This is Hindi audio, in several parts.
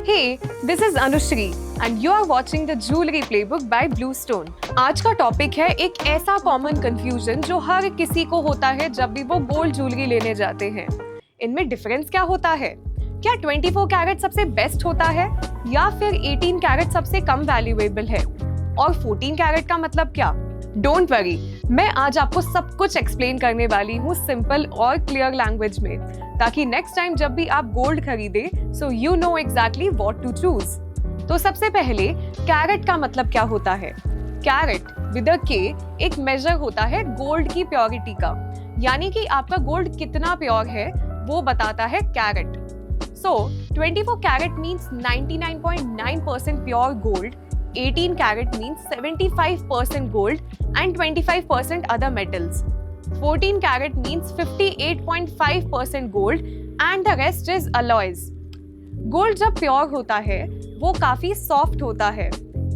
Hey, this is Anushri and you are watching the Jewelry Playbook by Bluestone. आज का टॉपिक है एक ऐसा कॉमन कंफ्यूजन जो हर किसी को होता है जब भी वो गोल्ड ज्वेलरी लेने जाते हैं। इनमें डिफरेंस क्या होता है? क्या 24 कैरेट सबसे बेस्ट होता है या फिर 18 कैरेट सबसे कम वैल्यूएबल है? और 14 कैरेट का मतलब क्या? डोंट वरी, मैं आज आपको सब कुछ एक्सप्लेन करने वाली हूँ सिंपल और क्लियर लैंग्वेज में, ताकि नेक्स्ट टाइम जब भी आप गोल्ड खरीदे so you know exactly what to choose. तो सबसे पहले कैरेट का मतलब क्या होता है? कैरेट विद अ के एक मेजर होता है गोल्ड की प्योरिटी का, यानी कि आपका गोल्ड कितना प्योर है वो बताता है carat. So 24 carat means 99.9% pure gold, 18 carat means 75% gold and 25% other metals. 14 carat means 58.5% gold and the rest is alloys. Gold जब प्योर होता है वो काफी सॉफ्ट होता है,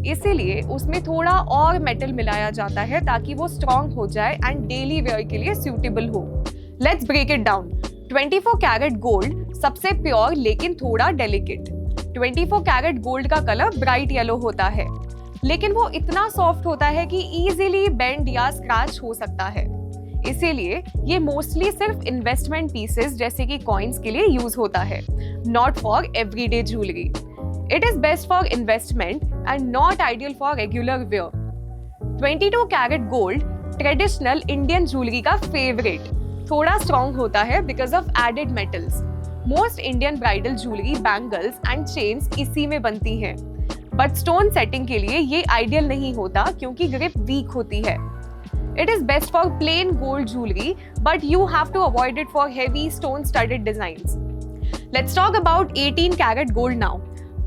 इसीलिए उसमें थोड़ा और मेटल मिलाया जाता है ताकि वो स्ट्रॉन्ग हो जाए एंड डेली वेयर के लिए सूटेबल हो। Let's break it down. 24 carat gold सबसे प्योर लेकिन थोड़ा डेलिकेट। 24 कैरेट गोल्ड का कलर ब्राइट येलो होता है, लेकिन वो इतना सॉफ्ट होता है कि इजीली बेंड या स्क्रैच हो सकता है। इसीलिए ये मोस्टली सिर्फ इन्वेस्टमेंट पीसेस जैसे कि कॉइन्स के लिए यूज होता है, not for everyday jewellery. It is best for investment and not ideal for regular wear. 22 carat gold traditional Indian jewellery का फेवरेट, थोड़ा स्ट्रॉन्ग होता है because of added metals. Most Indian bridal jewellery, bangles and chains इसी में बनती हैं, बट स्टोन सेटिंग के लिए ये आइडियल नहीं होता क्योंकि ग्रिप वीक होती है। It is best for plain gold jewellery, but you have to avoid it for heavy stone studded designs. Let's talk about 18 carat gold now.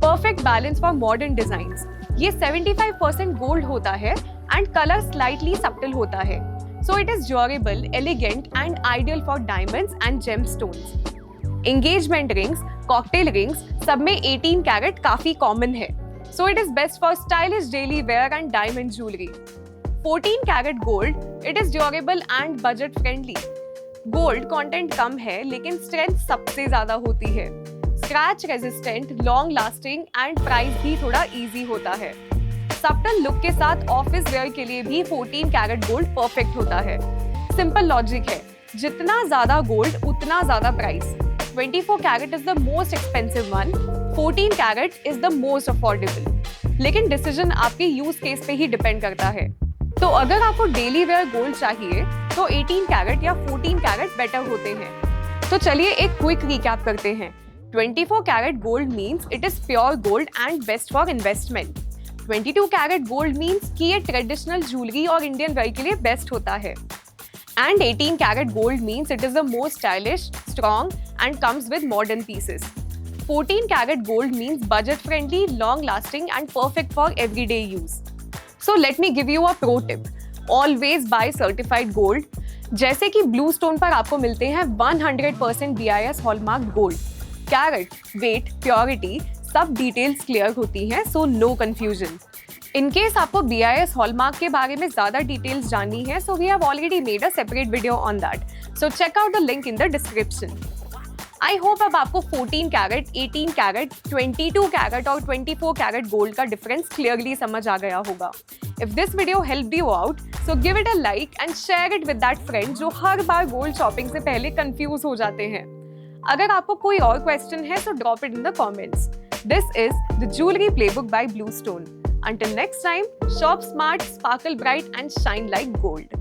Perfect balance for modern designs. ये 75% गोल्ड होता है एंड कलर स्लाइटली सब्टल होता है, so it is durable, elegant and ideal for diamonds and gemstones. Engagement rings, cocktail rings सब में 18 कैरेट काफी कॉमन है, so it is best for stylish daily wear and diamond jewelry. 14 carat gold, it is durable and budget friendly. Gold content कम है लेकिन strength सबसे ज्यादा होती है, scratch resistant, long lasting and price भी थोड़ा easy होता है। Subtle look के साथ office wear के लिए भी 14 carat gold perfect होता है। Simple logic है, जितना ज्यादा gold उतना ज्यादा price। 24 carat is the most expensive one, 14 carat is the most affordable. लेकिन डिसीजन आपके यूज केस पे ही डिपेंड करता है। तो अगर आपको डेली वेयर गोल्ड चाहिए तो 18 कैरेट या 14 कैरेट बेटर होते हैं। तो चलिए एक क्विक रिकैप करते हैं। 24 carat gold means it is pure gold and best for investment. 22 carat gold means कि ये ट्रेडिशनल ज्वेलरी और इंडियन वेयर के लिए बेस्ट होता है। And 18 carat gold means it is the most stylish, strong and comes with modern pieces. 14 carat gold means budget friendly, long lasting and perfect for everyday use. So let me give you a pro tip. Always buy certified gold. जैसे कि Bluestone पर आपको मिलते हैं 100% BIS hallmark gold. Carat, weight, purity सब डिटेल्स क्लियर होती हैं, so no confusion. In case आपको BIS हॉलमार्क के बारे में ज्यादा डिटेल्स जाननी है, so we have already made a separate video on that. So check out the link in the description. I hope अब आपको 14 कैरेट, 18 कैरेट, 22 कैरेट और 24 कैरेट गोल्ड का डिफरेंस क्लियरली समझ आ गया होगा। If this video helped you out, so give it a like and share it with that friend जो हर बार गोल्ड शॉपिंग से पहले कंफ्यूज हो जाते हैं। अगर आपको कोई और क्वेश्चन है तो drop it in the comments. This is the Jewelry Playbook by Bluestone. Until next time, shop smart, sparkle bright and shine like gold.